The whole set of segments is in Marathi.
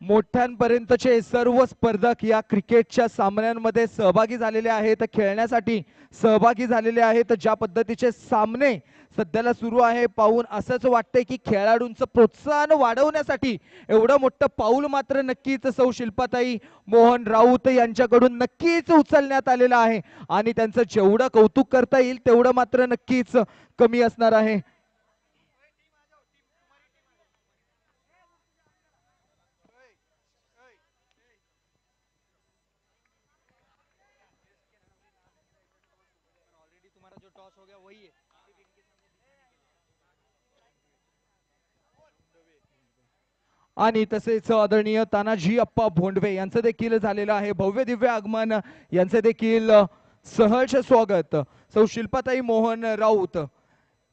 मोठ्यांपर्यंतचे सर्व स्पर्धक या क्रिकेटच्या सामन्यांमध्ये सहभागी झालेले आहेत, खेळण्यासाठी सहभागी झालेले आहेत। ज्या पद्धतीचे सामने सध्याला सुरू आहे पाहून असंच वाटतंय की खेळाडूंचं प्रोत्साहन वाढवण्यासाठी एवढं मोठं पाऊल मात्र नक्कीच सौ शिल्पाताई मोहन राऊत यांच्याकडून नक्कीच उचलण्यात आलेलं आहे आणि त्यांचं जेवढं कौतुक करता येईल तेवढं मात्र नक्कीच कमी असणार आहे। आणि तसेच आदरणीय तानाजी अप्पा भोंडवे यांचं देखील झालेलं आहे भव्य दिव्य आगमन। यांचे देखील सहर्ष स्वागत सौ शिल्पाताई मोहन राऊत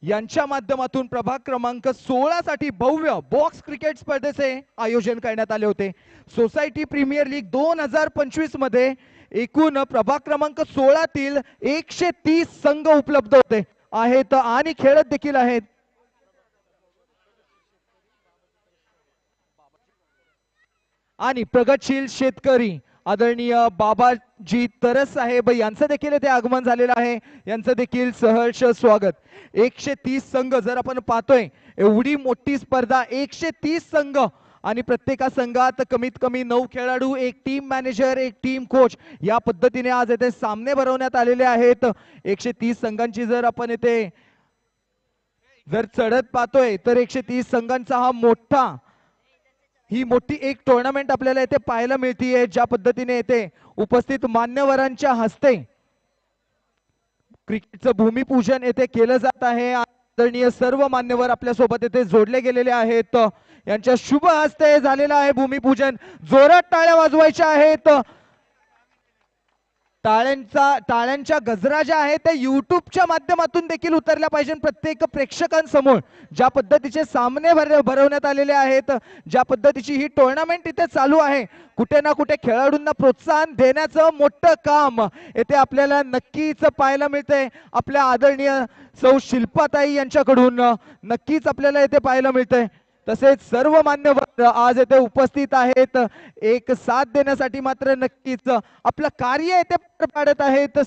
यांच्या माध्यमातून प्रभाग क्रमांक 16 साठी भव्य बॉक्स क्रिकेट स्पर्धेचे आयोजन करण्यात आले होते। सोसायटी प्रीमियर लीग 2025 मध्ये एकूण प्रभाग क्रमांक 16 तील 130 संघ उपलब्ध होते आहेत आणि खेळत देखील आहेत। आणि प्रगतशील शेतकरी आदरणीय बाबाजी तरस साहेब यांचं देखील ते आगमन झालेलं आहे। यांचं देखील सहर्ष स्वागत। 130 संघ जर आपण पाहतोय एवढी मोठी स्पर्धा 130 संघ आणि प्रत्येक संघात कमीत कमी 9 खेळाडू, एक टीम मॅनेजर, एक टीम कोच या पद्धतीने आज येथे सामने भरवण्यात आलेले आहेत। 130 संघांची जर आपण येथे जर चढत पाहतोय तर 130 संघांचा हा ही मोठी एक टुर्नामेंट आपल्याला येथे पाहायला मिळतीये। ज्या पद्धतीने येथे उपस्थित मान्यवरांच्या हस्ते क्रिकेटचं भूमिपूजन येथे केलं जात आहे। आदरणीय सर्व मान्यवर आपल्या सोबत येथे जोडले गेलेले आहेत। यांच्या शुभ हस्ते झालेलं आहे भूमिपूजन। जोरात टाळ्या वाजवायच्या आहेत। टाळ्यांच्या गजरा ज्या आहेत त्या युट्यूबच्या माध्यमातून देखील उतरल्या पाहिजे प्रत्येक प्रेक्षकांसमोर। ज्या पद्धतीचे सामने भरवण्यात आलेले आहेत, ज्या पद्धतीची ही टुर्नामेंट इथे चालू आहे, कुठे ना कुठे खेळाडूंना प्रोत्साहन देण्याचं मोठं काम येथे आपल्याला नक्कीच पाहायला मिळतंय। आपल्या आदरणीय सौ शिल्पाताई यांच्याकडून नक्कीच आपल्याला येथे पाहायला मिळतंय। तसेच सर्व मान्यवर आज येथे उपस्थित आहेत एक साथ देण्यासाठी मात्र नक्कीच आपलं कार्य येथे पार पाडत आहेत।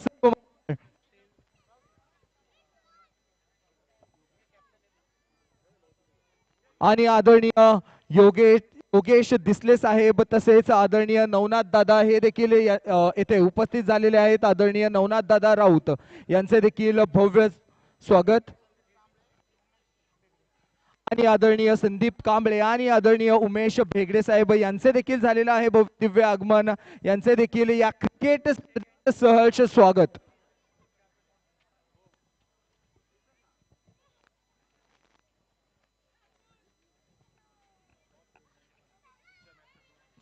आणि आदरणीय योगेश दिसले साहेब तसेच आदरणीय नवनाथ दादा हे देखील येथे उपस्थित झालेले आहेत। आदरणीय नवनाथ दादा राऊत यांचे देखील भव्य स्वागत। आणि आदरणीय संदीप कांबळे आणि आदरणीय उमेश भेगडे साहेब यांचे देखील झालेलं आहे दिव्य आगमन। यांचे देखील या क्रिकेट सहर्ष स्वागत।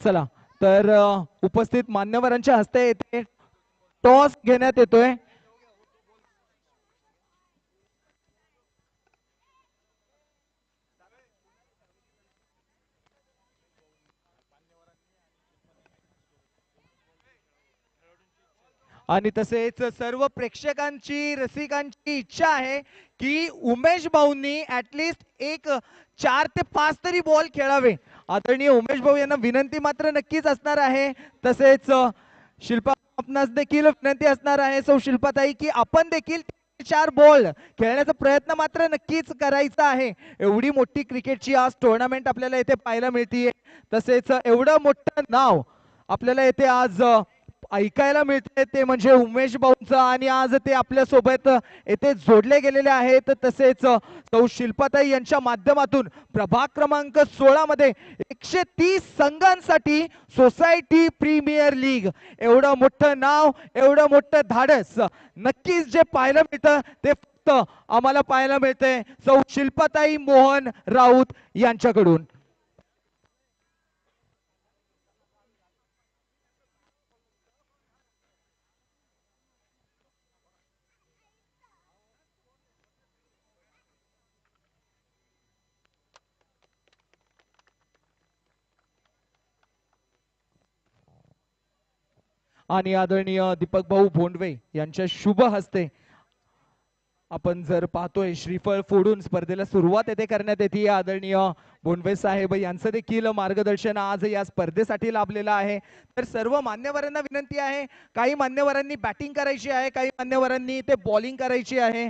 चला तर उपस्थित मान्यवरांच्या हस्ते येथे टॉस घेण्यात येतोय। आणि तसेच सर्व प्रेक्षकांची रसिकांची इच्छा आहे की उमेश भाऊंनी ऍटलिस्ट एक 4 ते 5 तरी बॉल खेळावे। आदरणीय उमेश भाऊ यांना विनंती मात्र नक्कीच असणार आहे। तसेच शिल्पा आपणास देखील विनंती असणार आहे सौ शिल्पाताई की आपण देखील 4 बॉल खेळण्याचा प्रयत्न मात्र नक्कीच करायचा आहे। एवढी मोठी क्रिकेटची आज टुर्नामेंट आपल्याला येथे पाहायला मिळतीये। तसेच एवढं मोठं नाव आपल्याला येथे आज ऐकायला मिळते ते म्हणजे उमेश भाऊंचं आणि आज ते आपल्या सोबत येथे जोडले गेलेले आहेत। तसेच सौ शिल्पाताई यांच्या माध्यमातून प्रभाग क्रमांक 16 मध्ये 130 संघांसाठी सोसायटी प्रीमियर लीग एवढं मोठं नाव, एवढं मोठं धाडस नक्कीच जे पाहायला मिळतं ते फक्त आम्हाला पाहायला मिळते सौ शिल्पाताई मोहन राऊत यांच्याकडून। आणि आदरणीय दीपक भाऊ भोंडवे यांच्या शुभ हस्ते आपण जर पाहतोय श्रीफळ फोडून स्पर्धेला सुरुवात येथे करण्यात येते. आदरणीय बोंडवे साहेब यांचं देखील मार्गदर्शन आज या स्पर्धेसाठी लाभलेलं आहे. तर सर्व मान्यवरांना विनंती आहे, काही मान्यवरांनी बॅटिंग करायची आहे, काही मान्यवरांनी ते बॉलिंग करायची आहे.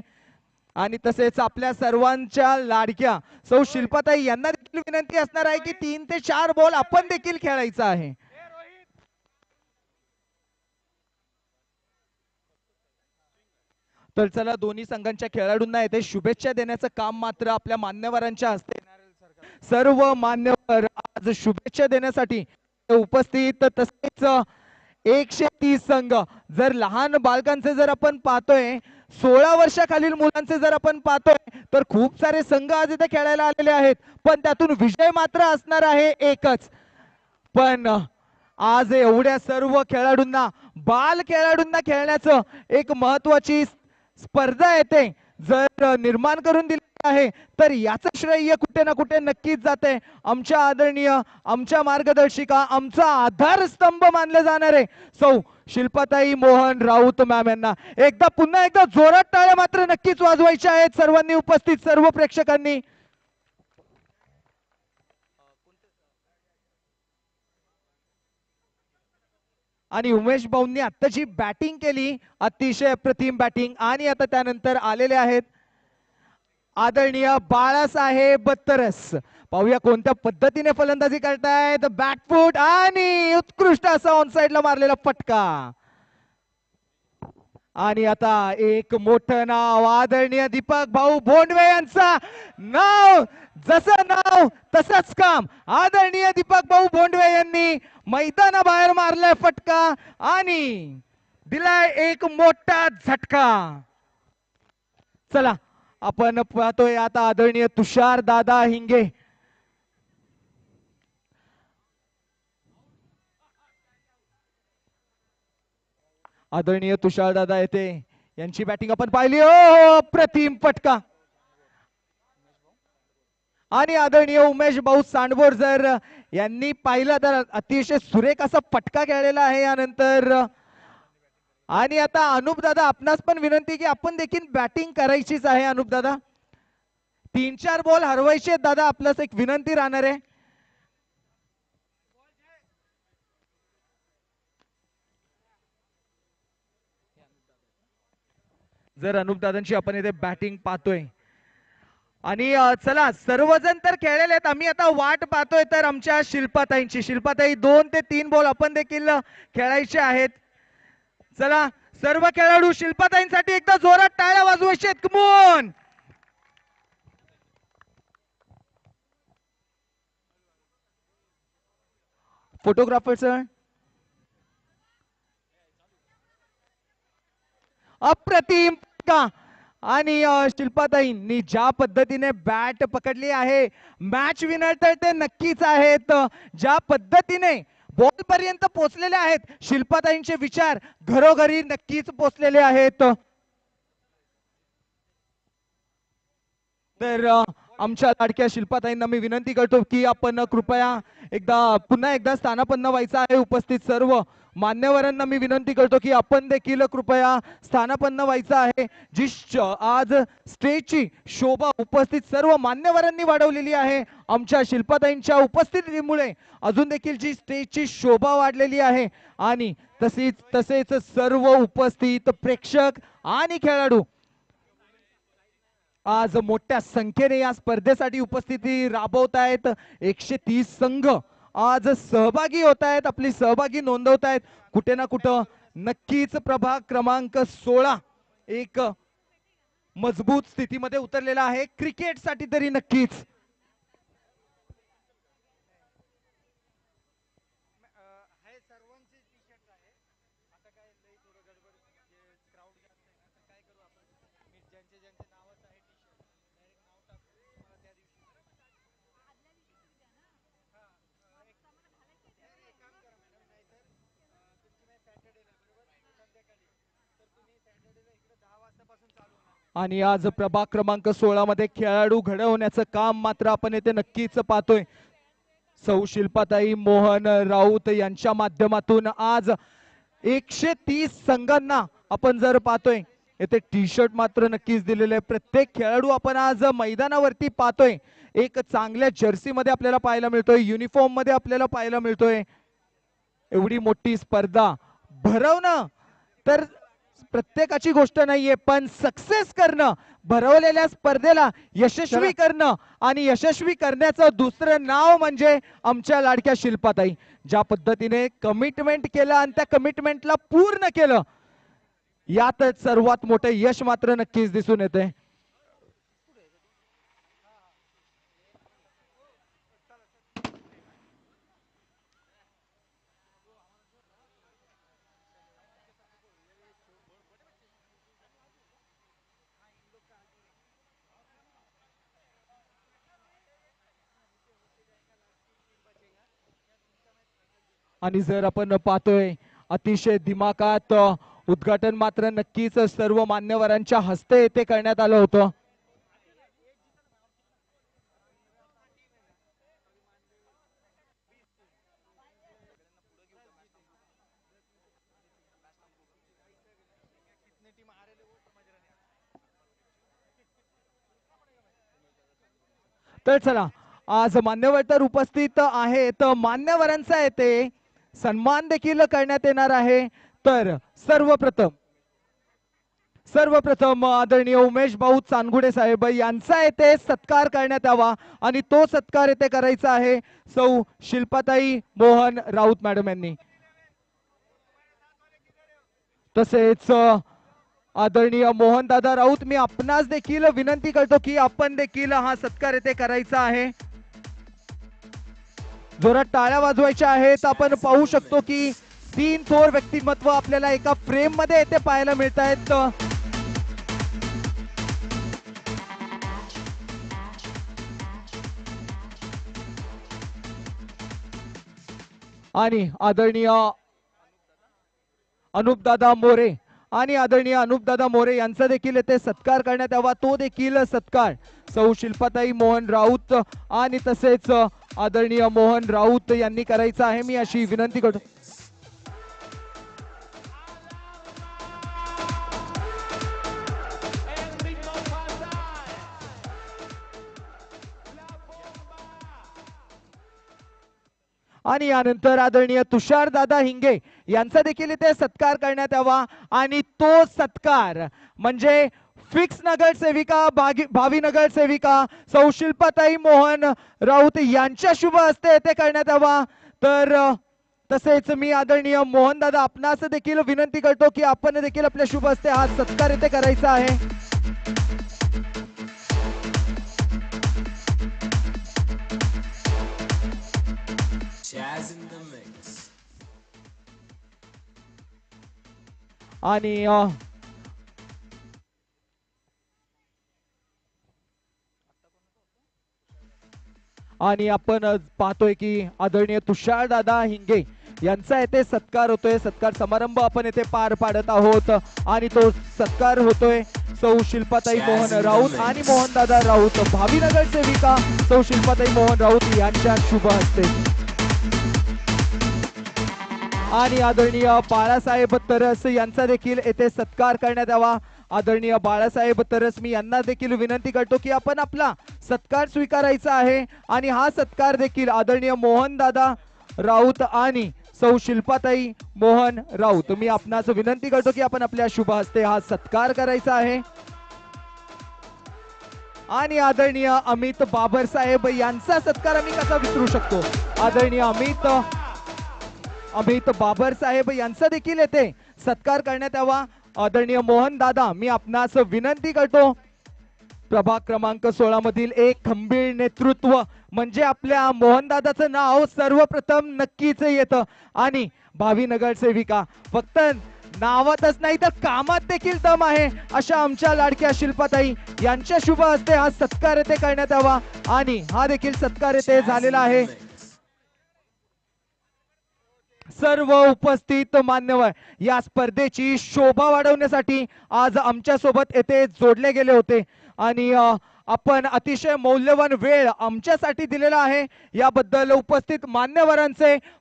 आणि तसेच आपल्या सर्वांच्या लाडक्या सौ शिल्पाताई यांना देखील विनंती असणार आहे की 3 ते 4 बॉल आपण देखील खेळायचा आहे. तर चला दोन्ही संघांच्या खेळाडूंना येथे शुभेच्छा देण्याचं काम मात्र आपल्या मान्यवरांच्या हस्ते. सर्व मान्यवर आज शुभेच्छा देण्यासाठी उपस्थित. तसेच 130 संघ, जर लहान बालकांचे जर आपण पाहतोय, 16 वर्षाखालील मुलांचे जर आपण पाहतोय, तर खूप सारे संघ आज इथे खेळायला आलेले आहेत. पण त्यातून विजय मात्र असणार आहे एकच. पण आज एवढ्या सर्व खेळाडूंना, बाल खेळाडूंना खेळण्याचं एक महत्वाची स्पर्धा येते जर निर्माण करून दिली आहे, तर याचं श्रेय कुठे ना कुठे नक्कीच जाते आमच्या आदरणीय, आमच्या मार्गदर्शिका, आमचा आधारस्तंभ मानले जाणारे सौ शिल्पाताई मोहन राऊत मॅम यांना पुन्हा एकदा जोरात टाळ्या मात्र नक्कीच वाजवायच्या आहेत सर्वांनी, उपस्थित सर्व प्रेक्षकांनी. आणि उमेश भाऊंनी आता जी बॅटिंग केली, अतिशय अप्रतिम बॅटिंग. आणि आता त्यानंतर आलेले आहेत आदरणीय बाळासाहेब तरस. पाहूया कोणत्या पद्धतीने फलंदाजी करतायत. बॅकफूट आणि उत्कृष्ट असा ऑन साइडला मारलेला फटका. आणि आता एक मोठं नाव, आदरणीय दीपक भाऊ बोंडवे यांचा नाव, जसं नाव तसंच काम. आदरणीय दीपक भाऊ बोंडवे यांनी मैदानाबाहेर मारलाय फटका आणि दिलाय एक मोठा झटका. चला आपण पाहतोय आता आदरणीय तुषार दादा हिंगे. आदरणीय तुषार दादा येते, यांची बॅटिंग आपण पाहिली. हो, प्रतिम फटका. आणि आदरणीय उमेश भाऊ सांडभोर जर यांनी पाहिलं तर अतिशय सुरेख असा फटका खेळलेला आहे यानंतर. आणि आता अनुप दादा, आपणास पण विनंती की आपण देखील बॅटिंग करायचीच आहे. अनुप दादा 3-4 बॉल हरवायचे दादा, आपल्यास एक विनंती राहणार आहे. जर अनुप दादांची आपण इथे बॅटिंग पाहतोय. आणि चला सर्वजण तर खेळलेले आहेत, आम्ही आता वाट पाहतोय तर आमच्या शिल्पाताईंची. शिल्पाताई 2 ते 3 बॉल आपण देखील खेळायचे आहेत. चला सर्व खेळाडू शिल्पाताईंसाठी एकदा जोरात टाळ्या वाजवायचे आहेत. कमॉन. Photographer sir. अप्रतिम का. आणि शिल्पाताईंनी ज्या पद्धतीने बॅट पकडली आहे, मॅच विनर तर ते नक्कीच आहेत. ज्या पद्धतीने बॉल पर्यंत पोहोचलेले आहेत, शिल्पाताईंचे विचार घरोघरी नक्कीच पोहोचलेले आहेत. तर आमच्या लाडक्या शिल्पाताईंना मी विनंती करतो की आपण कृपया पुन्हा एकदा स्थानापन्न व्हायचं आहे. उपस्थित सर्व मान्यवरांना मी विनंती करतो की आपण देखील कृपया स्थानापन्न व्हायचं आहे. जी आज स्टेजची शोभा उपस्थित सर्व मान्यवरांनी वाढवलेली आहे, आमच्या शिल्पाताईंच्या उपस्थितीमुळे अजून देखील जी स्टेजची शोभा वाढलेली आहे. आणि तसेच सर्व उपस्थित प्रेक्षक आणि खेळाडू आज मोठ्या संख्येने या स्पर्धेसाठी उपस्थिती राबवत आहेत. 130 संघ आज सहभागी होत आहेत, आपली सहभागी नोंदवत आहेत. कुठे ना कुठं नक्कीच प्रभाग क्रमांक 16 एक मजबूत स्थितीमध्ये उतरलेला आहे क्रिकेटसाठी तरी नक्कीच. आणि आज प्रभाग क्रमांक 16 मध्ये खेळाडू घडवण्याचं काम मात्र आपण येथे नक्कीच पाहतोय. सौ शिल्पाताई मोहन राऊत यांच्या माध्यमातून आज 130 संघांना आपण जर पाहतोय येथे टी शर्ट मात्र नक्कीच दिलेले आहे. प्रत्येक खेळाडू आपण आज मैदानावरती पाहतोय एक चांगल्या जर्सी मध्ये आपल्याला पाहायला मिळतोय, युनिफॉर्म मध्ये आपल्याला पाहायला मिळतोय. एवढी मोठी स्पर्धा भरवणं तर प्रत्येकाची गोष्ट नाहीये, पण सक्सेस करणं, भरवलेल्या स्पर्धेला यशस्वी करणं आणि यशस्वी करण्याचं दुसरं नाव म्हणजे आमच्या लाडक्या शिल्पाताई. ज्या पद्धतीने कमिटमेंट केलं आणि त्या कमिटमेंटला पूर्ण केलं, यातच सर्वात मोठं यश मात्र नक्कीच दिसून येते. आणि जर आपण पाहतोय अतिशय दिमाखात उद्घाटन मात्र नक्कीच सर्व मान्यवरांच्या हस्ते येथे करण्यात आलं होतं. तर चला, आज मान्यवर तर उपस्थित आहेत, मान्यवरांचा येथे सन्मान देखील करण्यात येणार आहे. तर सर्वप्रथम आदरणीय उमेश भाऊ चांदगुडे साहेब यांचा येथे सत्कार करण्यात यावा आणि तो सत्कार येथे करायचा आहे सौ शिल्पाताई मोहन राऊत मॅडम यांनी. तसेच आदरणीय मोहनदादा राऊत, मी आपणास देखील विनंती करतो की आपण देखील हा सत्कार येथे करायचा आहे. जोरात टाळ्या वाजवायच्या आहेत. आपण पाहू शकतो की 3 थोर व्यक्तिमत्व आपल्याला एका फ्रेम मध्ये येथे पाहायला मिळत आहेत. आणि आदरणीय अनुपदादा मोरे यांचा देखील येथे सत्कार करण्यात यावा. तो देखील सत्कार सौ शिल्पाताई मोहन राऊत आणि तसेच आदरणीय मोहन राऊत यांनी करायचा आहे, मी अशी विनंती करतो. आणि यानंतर आदरणीय तुषार दादा हिंगे यांचा देखील इथे सत्कार करण्यात यावा आणि तो सत्कार म्हणजे फिक्स नगरसेविका भावी नगरसेविका सौ शिल्पाताई मोहन राऊत यांच्या शुभ हस्ते येथे करण्यात यावा. तर तसेच मी आदरणीय मोहन दादा आपणास देखील विनंती करतो की आपण देखील आपल्या शुभ हस्ते हा सत्कार येथे करायचा आहे. आणि आपण पाहतोय की आदरणीय तुषार दादा हिंगे यांचा येथे सत्कार होतोय. सत्कार समारंभ आपण येथे पार पाडत आहोत आणि तो सत्कार होतोय सौ शिल्पाताई मोहन राऊत आणि मोहनदादा राऊत भावी नगरसेविका सौ शिल्पाताई मोहन राऊत यांच्या शुभ हस्ते. आणि आदरणीय बाळासाहेब तरस यांचा देखील येथे सत्कार करण्यात यावा. आदरणीय बाळासाहेब तरस, मी यांना देखील विनंती करतो की आपण आपला सत्कार स्वीकारायचा आहे आणि हा सत्कार देखील आदरणीय मोहनदादा राऊत आणि सौ शिल्पाताई मोहन राऊत, मी आपणास विनंती करतो की आपण आपल्या शुभ हस्ते हा सत्कार करायचा आहे. आणि आदरणीय अमित बाबर साहेब यांचा सत्कार आम्ही कसा विसरू शकतो. आदरणीय अमित बाबर साहेब यांचा देखील येथे सत्कार करण्यात यावा. आदरणीय मोहन दादा, मी आपणास विनंती करतो, प्रभाग क्रमांक 16 मधील एक खंबीर नेतृत्व म्हणजे आपल्या मोहनदादाचं नाव सर्वप्रथम नक्कीच येतं आणि भावी नगरसेविका फक्त नावातच नाही तर कामात देखील दम आहे अशा आमच्या लाडक्या शिल्पाताई यांच्या शुभ हस्ते हा सत्कार येथे करण्यात यावा आणि हा देखील सत्कार येथे झालेला आहे. सर्व उपस्थित मान्यवर या स्पर्धेची शोभा वाढवण्यासाठी आज आमच्या सोबत येथे जोडले गेले होते आणि आपण अतिशय मौल्यवान वेळ आमच्यासाठी दिलेला आहे, याबद्दल उपस्थित मान्यवरांचे